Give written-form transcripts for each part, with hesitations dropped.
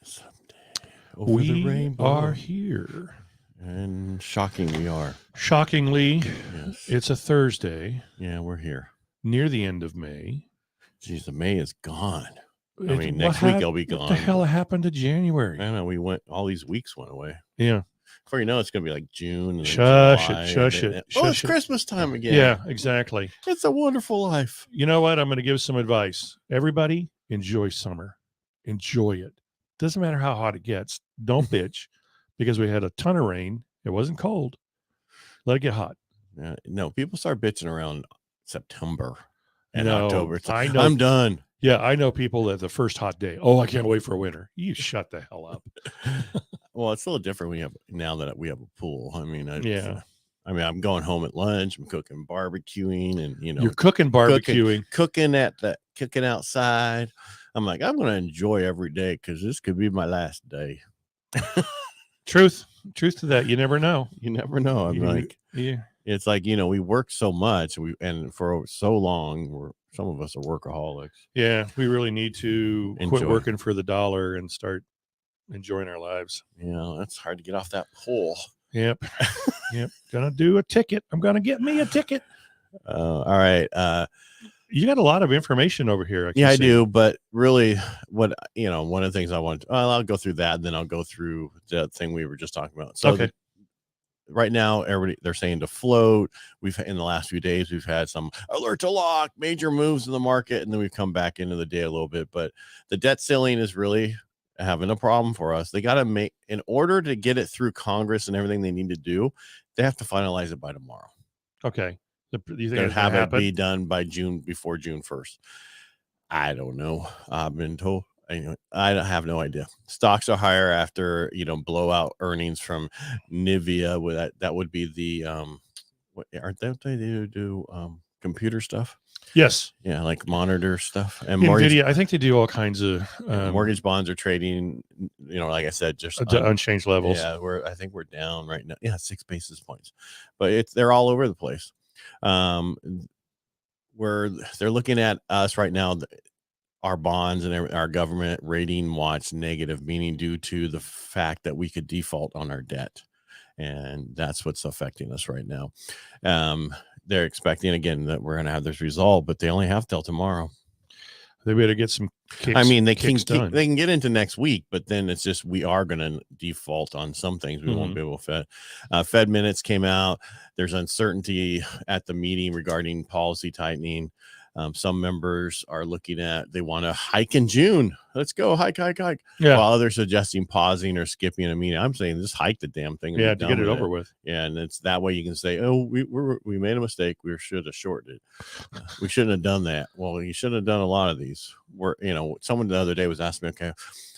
Someday over the rainbow. We are here. And shocking we are. Shockingly, Yes. it's a Thursday. Yeah, we're here. Near the end of May. Geez, the May is gone. I mean, next week I'll be gone. What the hell happened to January? I know, all these weeks went away. Yeah. Before you know, it's going to be like June. And Shush July, it. It's Christmas time again. Yeah, exactly. It's a wonderful life. You know what? I'm going to give some advice. Everybody, enjoy summer. Enjoy it. Doesn't matter how hot it gets. Don't bitch because we had a ton of rain. It wasn't cold. Let it get hot. No, people start bitching around September and October. I know. I'm done. Yeah, I know people that the first hot day, I can't wait for winter. You shut the hell up. Well, it's a little different now that we have a pool. I mean, I'm going home at lunch. I'm cooking, barbecuing, and you're cooking, barbecuing, cooking outside. I'm like, I'm going to enjoy every day because this could be my last day. Truth to that. You never know. You never know. It's like, we work so much and for so long, some of us are workaholics. Yeah, we really need to quit working for the dollar and start enjoying our lives. It's hard to get off that pole. Yep. Gonna do a ticket. I'm gonna get me a ticket. All right. You got a lot of information over here. I do. But really, one of the things I want, I'll go through that, and then I'll go through the thing we were just talking about. So okay. Right now, they're saying to float. In the last few days, we've had some alert to lock, major moves in the market, and then we've come back into the day a little bit. But the debt ceiling is really having a problem for us. They got to in order to get it through Congress and everything they need to do, they have to finalize it by tomorrow. Okay. You think have it be done by before June 1st? I don't know. I've been told. I have no idea. Stocks are higher after blowout earnings from Nvidia. That would be the aren't they do computer stuff? Yes. Yeah, like monitor stuff and Nvidia. I think they do all kinds of mortgage bonds are trading. Like I said, just unchanged levels. Yeah, I think we're down right now. Yeah, 6 basis points, but they're all over the place. Where they're looking at us right now. Our bonds and our government rating watch negative, meaning due to the fact that we could default on our debt. And that's what's affecting us right now. They're expecting, again, that we're going to have this resolved, but they only have till tomorrow. They better get some kicks. I mean, they can get into next week, but then it's just we are going to default on some things. We won't be able to Fed minutes came out. There's uncertainty at the meeting regarding policy tightening. Some members are looking at, they want to hike in June. Let's go hike. Yeah. While others suggesting pausing or skipping a meeting. I'm saying just hike the damn thing. Yeah, to get it over with. Yeah, and it's that way you can say, we made a mistake. We should have shorted it. We shouldn't have done that. Well, you shouldn't have done a lot of these. Someone the other day was asking me, okay,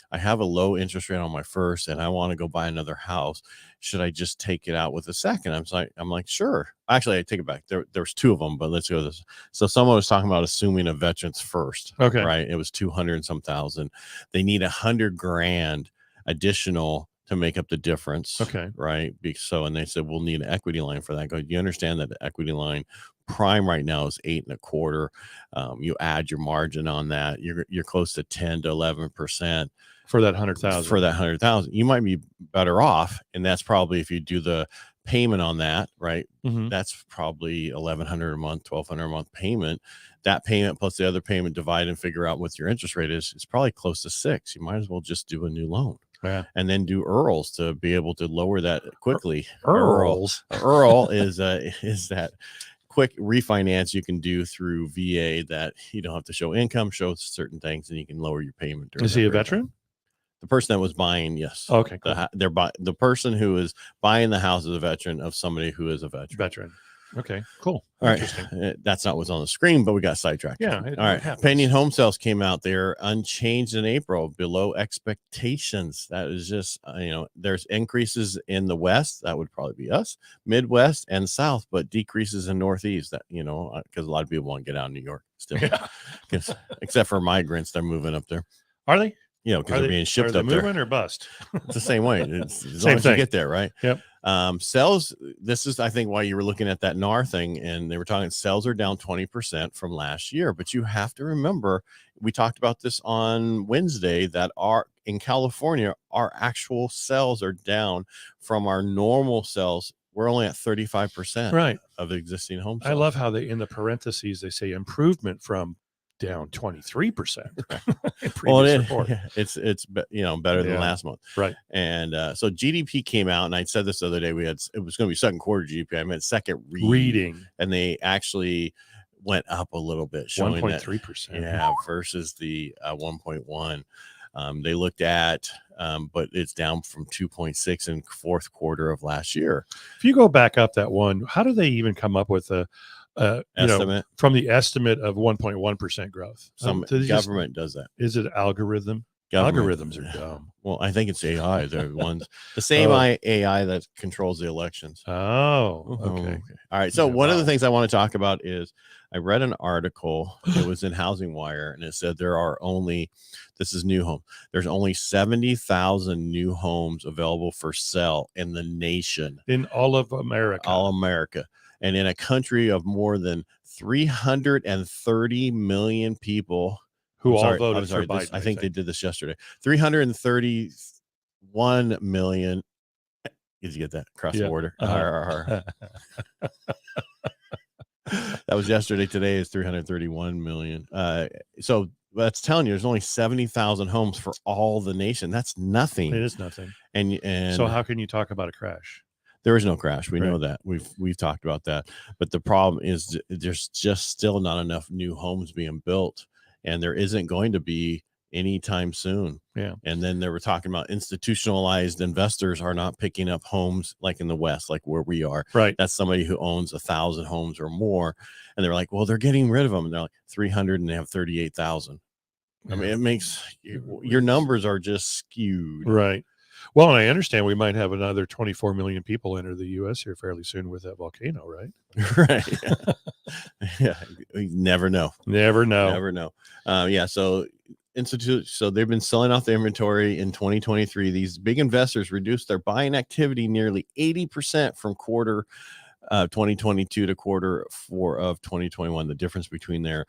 I have a low interest rate on my first and I want to go buy another house. Should I just take it out with a second? I'm like, sure. Actually, I take it back. There's 2 of them, but let's go with this. So someone was talking about assuming a veteran's first. Okay. Right. It was 200 and some thousand. They need $100,000 additional to make up the difference. Okay. Right. And they said, we'll need an equity line for that. I go, you understand that the equity line prime right now is 8.25. You add your margin on that. You're close to 10 to 11%. For that 100,000. For that 100,000, you might be better off, and that's probably if you do the payment on that, right? Mm-hmm. That's probably $1,100 a month, $1,200 a month payment. That payment plus the other payment, divide and figure out what your interest rate is. It's probably close to 6. You might as well just do a new loan, and then do IRRRLs to be able to lower that quickly. IRRRL is that quick refinance you can do through VA that you don't have to show income, show certain things, and you can lower your payment. Is he a veteran? The person that was buying, yes. Okay, cool. The person who is buying the house is a veteran of somebody who is a veteran. Okay, cool. All right. That's not what's on the screen, but we got sidetracked. Yeah. All right. Pending home sales came out. They're unchanged in April, below expectations. That is just, there's increases in the West. That would probably be us, Midwest and South, but decreases in Northeast. That, because a lot of people want to get out of New York still. Yeah. Except for migrants, they're moving up there. Are they? Because they're being shipped up there. Moving or bust? It's the same way. It's as long as you get there, right? Yep. Sales. This is, I think, why you were looking at that NAR thing, and they were talking sales are down 20% from last year. But you have to remember, we talked about this on Wednesday, that our in California, our actual sales are down from our normal sales. We're only at 35% of existing home sales. I love how they, in the parentheses, they say improvement from down 23%. Well, it's better than last month. Right. And so GDP came out, and I said this the other day, it was going to be second quarter GDP. I meant second reading. And they actually went up a little bit, showing 1.3%. Versus the 1.1. They looked at, but it's down from 2.6 in fourth quarter of last year. If you go back up that one, how do they even come up with a estimate from the estimate of 1.1% growth? Some government does that. Is it algorithm? Algorithms are dumb. Well, I think it's AI. They're the same AI that controls the elections. Oh, okay. All right. So one of the things I want to talk about is I read an article. It was in Housing Wire, and it said this is new home. There's only 70,000 new homes available for sale in the nation. In all of America. All America. And in a country of more than 330 million people who all voted for Biden. I think they did this yesterday. 331 million. Did you get that? Across the border. That was yesterday. Today is 331 million. So that's telling you there's only 70,000 homes for all the nation. That's nothing. It is nothing. And so how can you talk about a crash? There is no crash. We know that. We've talked about that. But the problem is there's just still not enough new homes being built. And there isn't going to be anytime soon. Yeah. And then they were talking about institutionalized investors are not picking up homes like in the West, like where we are. Right. That's somebody who owns 1,000 homes or more. And they're like, well, they're getting rid of them. And they're like 300 and they have 38,000. I mean, it makes your numbers are just skewed. Right. Well, and I understand we might have another 24 million people enter the U.S. here fairly soon with that volcano, right? Right. Yeah. We never know. Never know. So they've been selling off the inventory in 2023. These big investors reduced their buying activity nearly 80% from quarter 2022 to quarter 4 of 2021. The difference between there.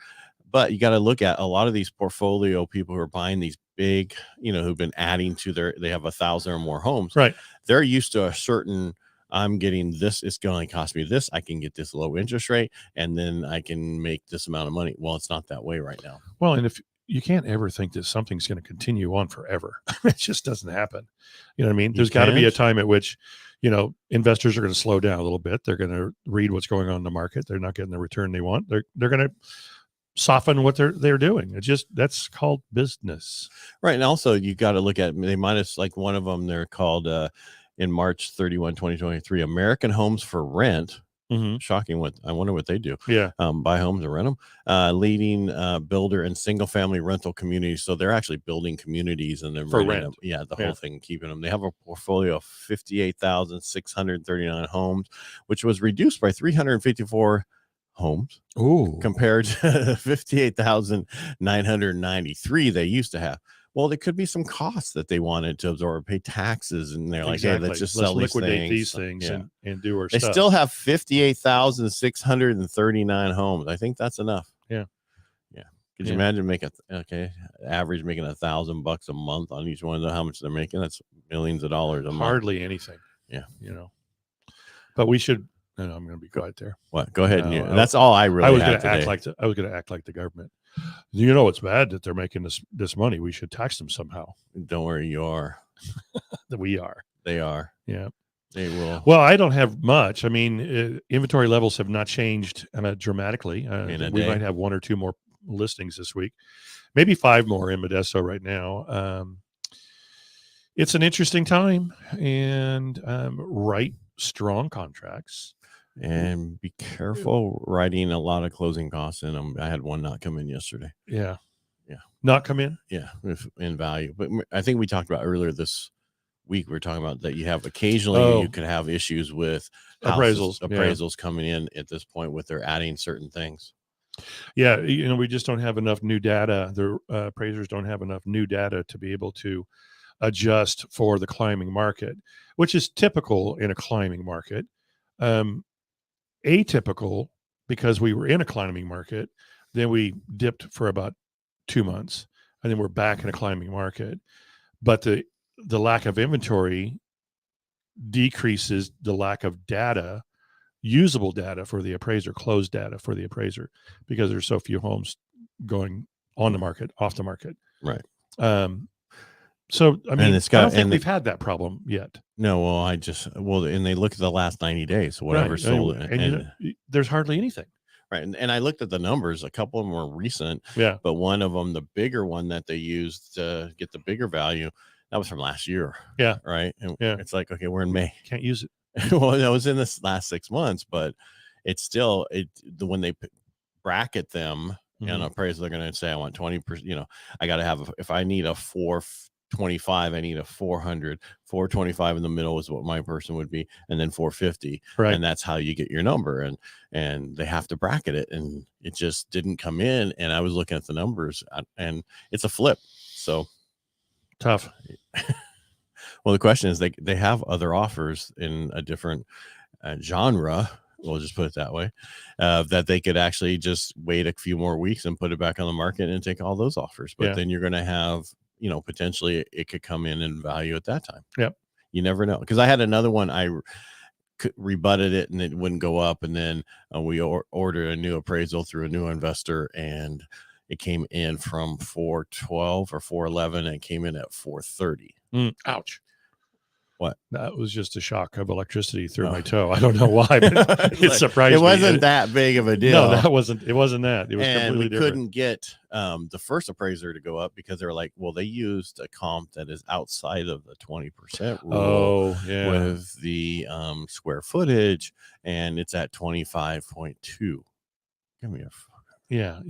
But you got to look at a lot of these portfolio people who are buying these big, who've been adding to they have 1,000 or more homes. Right. They're used to a certain, I'm getting this, it's going to cost me this. I can get this low interest rate, and then I can make this amount of money. Well, it's not that way right now. Well, and if you can't ever think that something's going to continue on forever, it just doesn't happen. You know what I mean? There's got to be a time at which, investors are going to slow down a little bit. They're going to read what's going on in the market. They're not getting the return they want. They're going to soften what they're doing. That's called business. Right. And also you got to look at, they minus like one of them, they're called in March 31, 2023, American Homes for Rent. Mm-hmm. Shocking. I wonder what they do. Yeah. Buy homes and rent them. Leading builder in single family rental communities. So they're actually building communities and then for rent. Them. Yeah. The whole thing, keeping them. They have a portfolio of 58,639 homes, which was reduced by 354 homes. Ooh. Compared to 58,993 they used to have. Well, there could be some costs that they wanted to absorb, pay taxes, and they're like, hey, let's just liquidate these things and do our stuff. They still have 58,639 homes. I think that's enough. Yeah. Could you imagine average making $1,000 a month on each one of them? How much they're making? That's millions of dollars a month. Hardly anything. Yeah. But we should. No, I'm going to be quiet there. What? Go ahead. That's all I really. I was going to act like the government. It's bad that they're making this money. We should tax them somehow. Don't worry, you are. We are. They are. Yeah. They will. Well, I don't have much. I mean, inventory levels have not changed dramatically. We might have 1 or 2 more listings this week, maybe 5 more in Modesto right now. It's an interesting time, and write strong contracts. And be careful writing a lot of closing costs in them. I had one not come in yesterday. Yeah. Not come in? Yeah, in value. But I think we talked about earlier this week, we were talking about that you have occasionally you could have issues with appraisals coming in at this point with they're adding certain things. Yeah, we just don't have enough new data. The appraisers don't have enough new data to be able to adjust for the climbing market, which is typical in a climbing market. Atypical because we were in a climbing market, then we dipped for about 2 months, and then we're back in a climbing market. but the lack of inventory decreases the lack of data, usable data for the appraiser, closed data for the appraiser, because there's so few homes going on the market, off the market. Right. So, I mean, I don't think we've had that problem yet. No, well, and they look at the last 90 days, so whatever Right. sold. And there's hardly anything. Right. And I looked at the numbers. A couple of them were recent. Yeah. But one of them, the bigger one that they used to get the bigger value, that was from last year. Yeah. Right. And it's like, okay, we're in May. Can't use it. Well, that was in this last 6 months, but it's still when they bracket them and appraisal, they're going to say, I want 20%. I got to have, if I need a 425, I need a 400. 425 in the middle is what my person would be, and then 450. Right. And that's how you get your number. And they have to bracket it, and it just didn't come in. And I was looking at the numbers, and it's a flip. So tough. Well, the question is, they have other offers in a different genre. We'll just put it that way, that they could actually just wait a few more weeks and put it back on the market and take all those offers. But then you're going to have, potentially it could come in value at that time. Yep. You never know. Because I had another one, I rebutted it and it wouldn't go up. And then we ordered a new appraisal through a new investor, and it came in from 412 or 411 and it came in at 430. Ouch. What? That was just a shock of electricity through my toe. I don't know why, but it surprised me. It wasn't that big of a deal. No, it wasn't that. It was completely different. We couldn't get the first appraiser to go up because they were like, well, they used a comp that is outside of the 20% rule. Oh, yeah. With the square footage, and it's at 25.2. Give me a Yeah,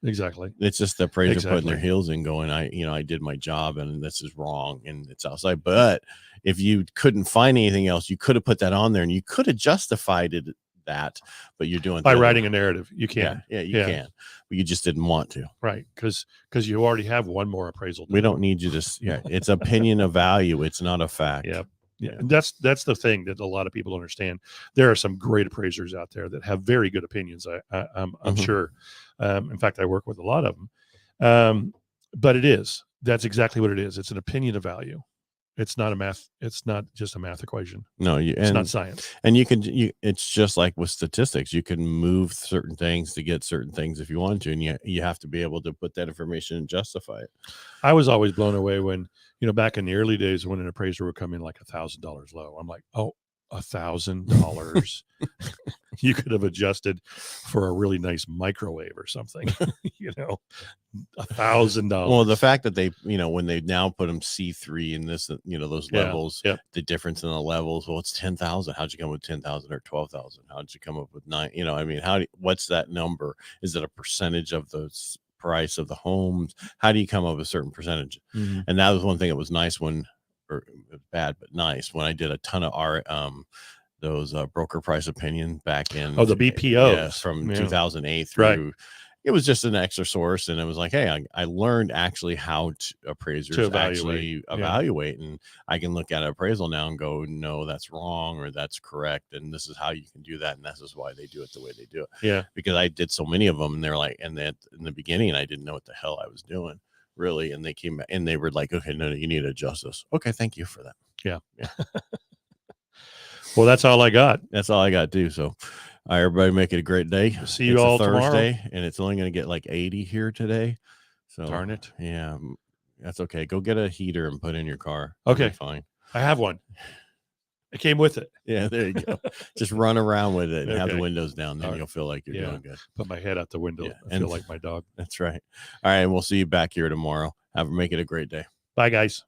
exactly. It's just the appraiser putting their heels in, going, I did my job and this is wrong and it's outside. But if you couldn't find anything else, you could have put that on there and you could have justified that, but you're doing by writing a narrative. You can. Yeah, you can, but you just didn't want to. Right. Because you already have one more appraisal. We don't need you to. It's opinion of value. It's not a fact. Yep. Yeah. And that's the thing that a lot of people understand. There are some great appraisers out there that have very good opinions. I'm sure. In fact, I work with a lot of them. But that's exactly what it is. It's an opinion of value. It's not it's not just a math equation. No, it's not science. And it's just like with statistics. You can move certain things to get certain things if you want to, and you have to be able to put that information and justify it. I was always blown away when, back in the early days when an appraiser would come in like $1,000 low. I'm like, oh, $1,000. You could have adjusted for a really nice microwave or something. $1,000. Well, the fact that they, when they now put them C3 in this, those levels, the difference in the levels. Well, it's 10,000. How'd you come with 10,000 or 12,000? How'd you come up with 9? What's that number? Is it a percentage of the price of the homes? How do you come up with a certain percentage? Mm-hmm. And that was one thing that was nice bad but nice when I did a ton of those broker price opinion back in the BPOs from 2008 through. Right. It was just an extra source, and it was like, hey, I learned actually how appraisers actually evaluate, and I can look at an appraisal now and go, no, that's wrong or that's correct, and this is how you can do that, and this is why they do it the way they do it. Yeah, because I did so many of them, and they're like, and then in the beginning, I didn't know what the hell I was doing. Really, and they came back and they were like, okay, no, you need to adjust this. Okay, thank you for that. Yeah. Well, that's all I got. That's all I got too. So, everybody make it a great day. See you all Thursday, tomorrow. And it's only going to get like 80 here today. So darn it. Yeah, that's okay. Go get a heater and put in your car. Okay, fine. I have one. It came with it. Yeah, there you go. Just run around with it and have the windows down. Then you'll feel like you're doing good. Put my head out the window. I feel like my dog. That's right. All right. We'll see you back here tomorrow. Make it a great day. Bye, guys.